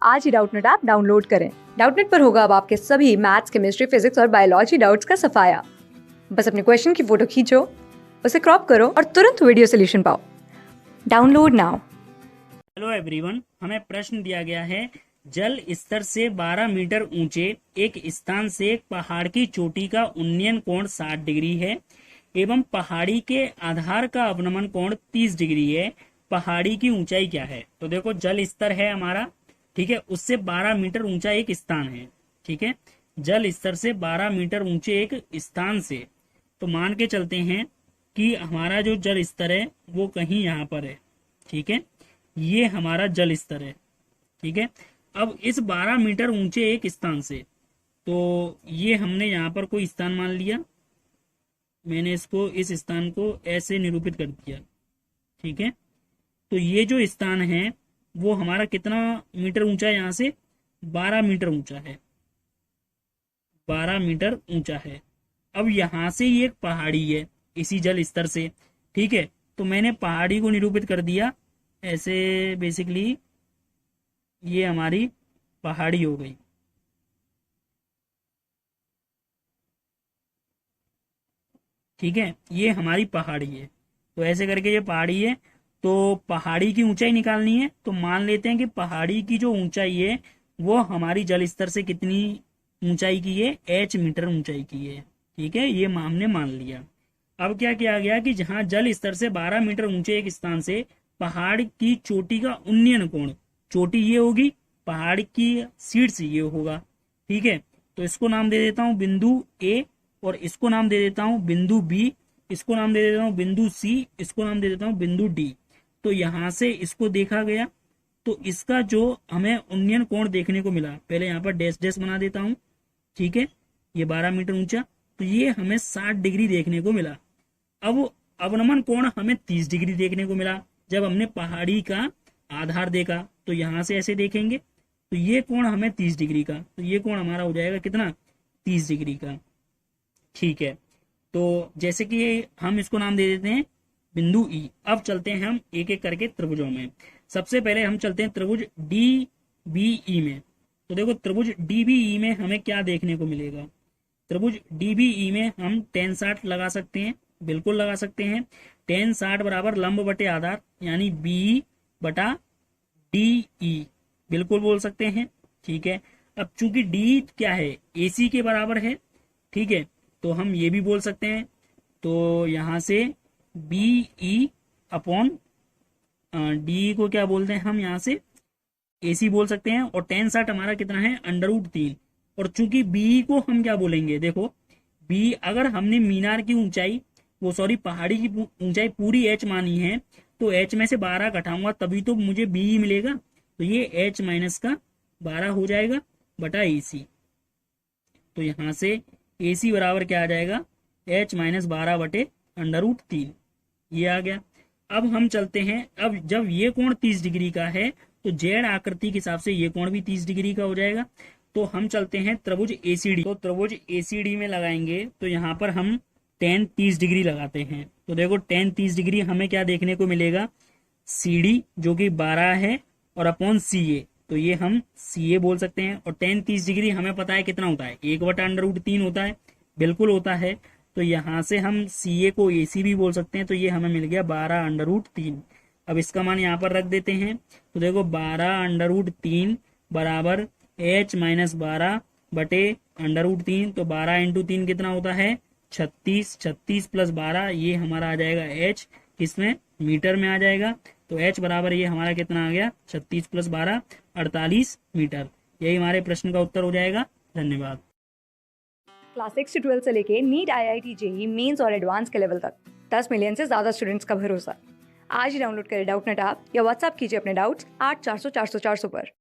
आज ही Doubtnut app download करें। Doubtnut पर होगा अब आपके सभी मैथ्स, केमिस्ट्री, फिजिक्स और बायोलॉजी डाउट्स का सफाया। बस अपने क्वेश्चन की फोटो खींचो, उसे क्रॉप करो और तुरंत वीडियो सोल्यूशन पाओ। Download now. हेलो एवरीवन, हमें प्रश्न दिया गया है जल स्तर से 12 मीटर ऊंचे एक स्थान से एक पहाड़ की चोटी का उन्नयन कोण 60 डिग्री है एवं पहाड़ी के आधार का अवनमन कोण 30 डिग्री है। पहाड़ी की ऊंचाई क्या है? तो देखो, जल स्तर है हमारा, ठीक है, उससे 12 मीटर ऊंचा एक स्थान है, ठीक है। जल स्तर से 12 मीटर ऊंचे एक स्थान से, तो मान के चलते हैं कि हमारा जो जल स्तर है वो कहीं यहाँ पर है, ठीक है। ये हमारा जल स्तर है, ठीक है। अब इस 12 मीटर ऊंचे एक स्थान से, तो ये हमने यहाँ पर कोई स्थान मान लिया, मैंने इसको इस स्थान को ऐसे निरूपित कर दिया, ठीक है। तो ये जो स्थान है वो हमारा कितना मीटर ऊंचा है? यहाँ से 12 मीटर ऊंचा है, 12 मीटर ऊंचा है। अब यहाँ से ये एक पहाड़ी है इसी जल स्तर से, ठीक है। तो मैंने पहाड़ी को निरूपित कर दिया ऐसे, बेसिकली ये हमारी पहाड़ी हो गई, ठीक है। ये हमारी पहाड़ी है, तो ऐसे करके ये पहाड़ी है। तो पहाड़ी की ऊंचाई निकालनी है, तो मान लेते हैं कि पहाड़ी की जो ऊंचाई है वो हमारी जल स्तर से कितनी ऊंचाई की है? h मीटर ऊंचाई की है, ठीक है। ये हमने मान लिया। अब क्या किया गया कि जहां जल स्तर से 12 मीटर ऊंचे एक स्थान से पहाड़ की चोटी का उन्नयन कोण, चोटी ये होगी, पहाड़ की शीर्ष ये होगा, ठीक है। तो इसको नाम दे देता हूं बिंदु ए, और इसको नाम दे देता हूं बिंदु बी, इसको नाम दे देता हूं बिंदु सी, इसको नाम दे देता हूं बिंदु डी। तो यहां से इसको देखा गया, तो इसका जो हमें उन्नयन कोण देखने को मिला, पहले यहाँ पर डैश डैश बना देता हूं, ठीक है। ये 12 मीटर ऊंचा, तो ये हमें 60 डिग्री देखने को मिला। अब अवनमन कोण हमें 30 डिग्री देखने को मिला जब हमने पहाड़ी का आधार देखा। तो यहां से ऐसे देखेंगे तो ये कोण हमें 30 डिग्री का, तो ये कोण हमारा हो जाएगा कितना? 30 डिग्री का, ठीक है। तो जैसे कि हम इसको नाम दे देते हैं बिंदु ई। अब चलते हैं हम एक एक करके त्रिभुजों में। सबसे पहले हम चलते हैं त्रिभुज डी बी ई में। तो देखो, त्रिभुज डी बी ई में हमें क्या देखने को मिलेगा? त्रिभुज डी बी ई में हम टेन 60 लगा सकते हैं, बिल्कुल लगा सकते हैं। टेन 60 बराबर लंब बटे आधार, यानी बी बटा डी ई, बिल्कुल बोल सकते हैं, ठीक है। अब चूंकि डी क्या है? एसी के बराबर है, ठीक है, तो हम ये भी बोल सकते हैं। तो यहां से बी ई अपॉन डी को क्या बोलते हैं हम? यहाँ से एसी बोल सकते हैं। और टेन 60 हमारा कितना है? √3। और चूंकि बी को हम क्या बोलेंगे? देखो, बी अगर हमने मीनार की ऊंचाई, वो सॉरी पहाड़ी की ऊंचाई पूरी एच मानी है, तो एच में से 12 घटाऊंगा तभी तो मुझे बी मिलेगा। तो ये एच माइनस का 12 हो जाएगा बटा एसी। तो यहां से एसी बराबर क्या आ जाएगा? एच माइनस 12 बटे √3, ये आ गया। अब हम चलते हैं, अब जब ये कोण 30 डिग्री का है तो जेड आकृति के हिसाब से ये कोण भी 30 डिग्री का हो जाएगा। तो हम चलते हैं त्रिभुज एसीडी। तो त्रिभुज एसीडी में लगाएंगे तो यहाँ पर हम टेन 30 डिग्री लगाते हैं। तो देखो, टेन 30 डिग्री हमें क्या देखने को मिलेगा? सी डी जो कि 12 है, और अपॉन सी ए, तो ये हम सी ए बोल सकते हैं। और टेन 30 डिग्री हमें पता है कितना होता है? 1/√3 होता है, बिल्कुल होता है। तो यहाँ से हम सी ए को ए सी भी बोल सकते हैं। तो ये हमें मिल गया 12√3। अब इसका मान यहाँ पर रख देते हैं। तो देखो, 12√3 बराबर h माइनस 12 बटे √3। तो 12 इंटू 3 कितना होता है? 36। 36 प्लस 12, ये हमारा आ जाएगा h, किसमें? मीटर में आ जाएगा। तो h बराबर ये हमारा कितना आ गया? 36 प्लस 12 48 मीटर। यही हमारे प्रश्न का उत्तर हो जाएगा। धन्यवाद। क्लास 6 से 12 से लेके नीट, IIT, जेई मेंस और एडवांस के लेवल तक 10 मिलियन से ज्यादा स्टूडेंट्स का भरोसा। आज ही डाउनलोड करें डाउटनेट ऐप या व्हाट्सएप कीजिए अपने डाउट्स 8400 400 400 पर।